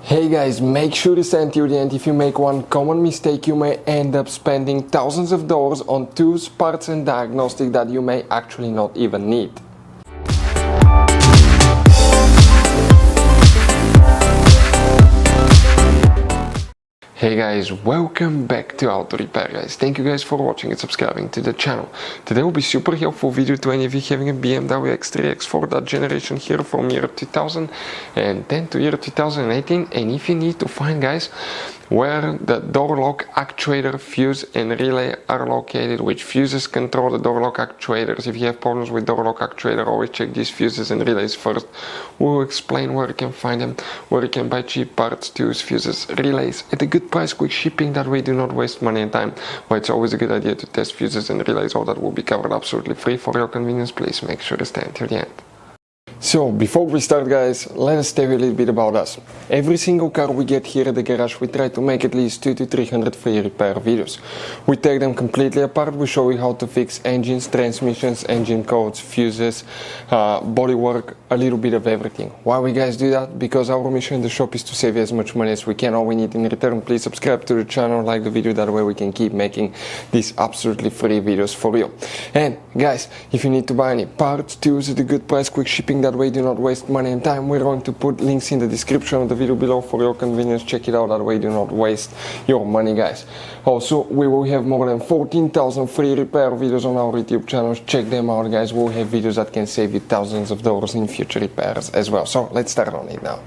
Hey guys, make sure to stay until the end. If you make one common mistake, you may end up spending thousands of dollars on tools, parts and diagnostics that you may actually not even need. Hey guys, welcome back to Auto Repair guys. Thank you guys for watching and subscribing to the channel. Today will be super helpful video to any of you having a BMW X3, X4, that generation here from year 2010 to year 2018, and if you need to find guys where the door lock actuator, fuse and relay are located, which fuses control the door lock actuators. If you have problems with door lock actuator, always check these fuses and relays first. We'll explain where you can find them, where you can buy cheap parts, tools, fuses, relays at a good price, quick shipping, that way do not waste money and time. Why it's always a good idea to test fuses and relays. All that will be covered absolutely free for your convenience. Please make sure to stay until the end. So before we start guys, let us tell you a little bit about us. Every single car we get here at the garage, we try to make at least 200 to 300 free repair videos. We take them completely apart, we show you how to fix engines, transmissions, engine codes, fuses, bodywork, a little bit of everything. Why we guys do that? Because our mission in the shop is to save you as much money as we can. All we need in return, please subscribe to the channel, like the video, that way we can keep making these absolutely free videos for you. And guys, if you need to buy any parts, tools at a good price, quick shipping, that way do not waste money and time, we're going to put links in the description of the video below for your convenience. Check it out, that way do not waste your money guys. Also, we will have more than 14,000 free repair videos on our YouTube channels. Check them out guys. We'll have videos that can save you thousands of dollars in future repairs as well. So let's start on it now.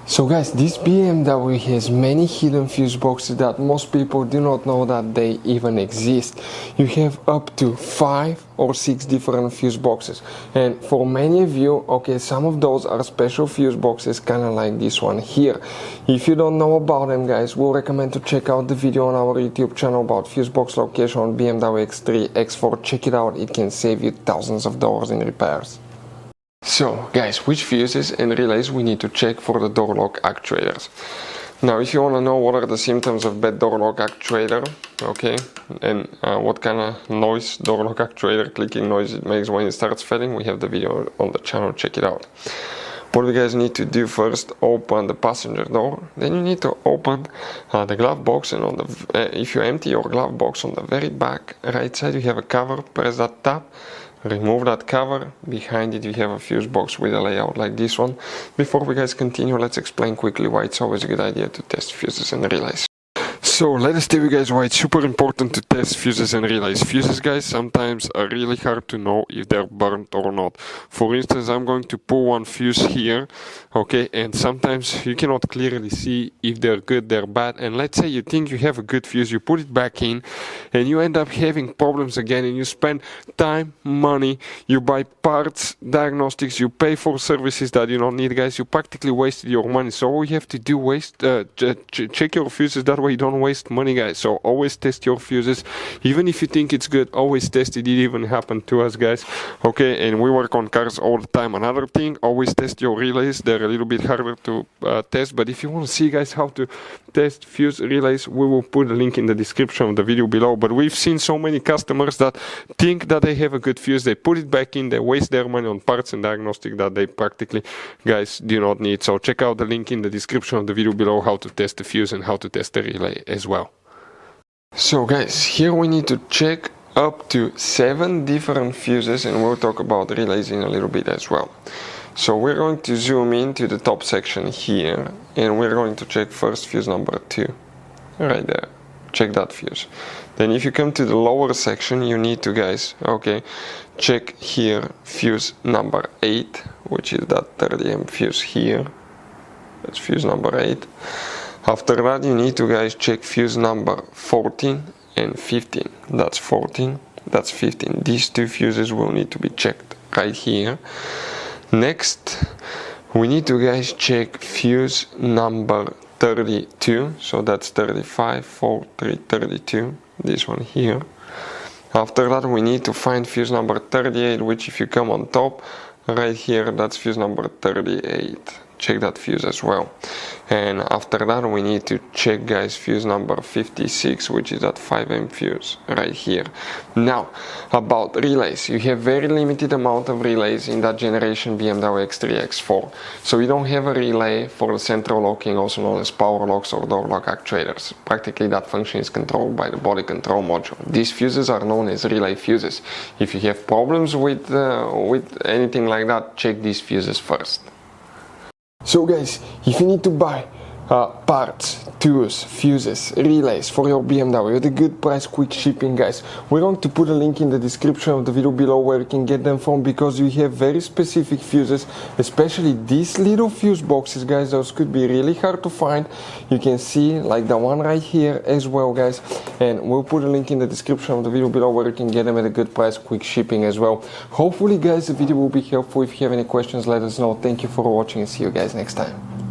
So guys, this BMW has many hidden fuse boxes that most people do not know that they even exist. You have up to 5 or 6 different fuse boxes, and for many of you, okay, some of those are special fuse boxes, kind of like this one here. If you don't know about them guys, we'll recommend to check out the video on our YouTube channel about fuse box location on BMW X3, X4. Check it out, it can save you thousands of dollars in repairs. So guys, which fuses and relays we need to check for the door lock actuators? Now if you want to know what are the symptoms of bad door lock actuator, okay, and what kind of noise door lock actuator clicking noise it makes when it starts failing, we have the video on the channel, check it out. What you guys need to do first, open the passenger door, then you need to open the glove box, and on the if you empty your glove box, on the very back right side you have a cover, press that tab, remove that cover, behind it you have a fuse box with a layout like this one. Before we guys continue, let's explain quickly why it's always a good idea to test fuses and relays. So let us tell you guys why it's super important to test fuses and relays. Fuses guys sometimes are really hard to know if they're burnt or not. For instance, I'm going to pull one fuse here, okay, and sometimes you cannot clearly see if they're good, they're bad, and let's say you think you have a good fuse, you put it back in and you end up having problems again, and you spend time, money, you buy parts, diagnostics, you pay for services that you don't need guys, you practically wasted your money. So all you have to do check your fuses, that way you don't waste money guys. So always test your fuses, even if you think it's good, always test it. It even happened to us guys, okay, and we work on cars all the time. Another thing, always test your relays. They're a little bit harder to test, but if you want to see guys how to test fuse relays, we will put a link in the description of the video below. But we've seen so many customers that think that they have a good fuse, they put it back in, they waste their money on parts and diagnostic that they practically guys do not need. So check out the link in the description of the video below, how to test the fuse and how to test the relay as well. So guys, here we need to check up to 7 different fuses, and we'll talk about relays in a little bit as well. So we're going to zoom into the top section here, and we're going to check first fuse number 2 right there. Check that fuse. Then if you come to the lower section, you need to guys, okay, check here fuse number 8, which is that 30mm fuse here. That's fuse number 8. After that you need to guys check fuse number 14 and 15. That's 14, that's 15. These 2 fuses will need to be checked right here. Next we need to guys check fuse number 32, so that's 35, 43, 32, this one here. After that we need to find fuse number 38, which if you come on top right here, that's fuse number 38. check that fuse as well. And after that we need to check, guys, fuse number 56, which is that 5M fuse right here. Now about relays, you have very limited amount of relays in that generation BMW X3, X4, so you don't have a relay for the central locking, also known as power locks or door lock actuators. Practically that function is controlled by the body control module. These fuses are known as relay fuses. If you have problems with anything like that, check these fuses first. So guys, if you need to buy parts, tools, fuses, relays for your BMW at a good price, quick shipping, guys, we're going to put a link in the description of the video below where you can get them from, because you have very specific fuses, especially these little fuse boxes, guys. Those could be really hard to find. You can see like the one right here as well, guys, and we'll put a link in the description of the video below where you can get them at a good price, quick shipping as well. Hopefully, guys, the video will be helpful. If you have any questions, let us know. Thank you for watching and see you guys next time.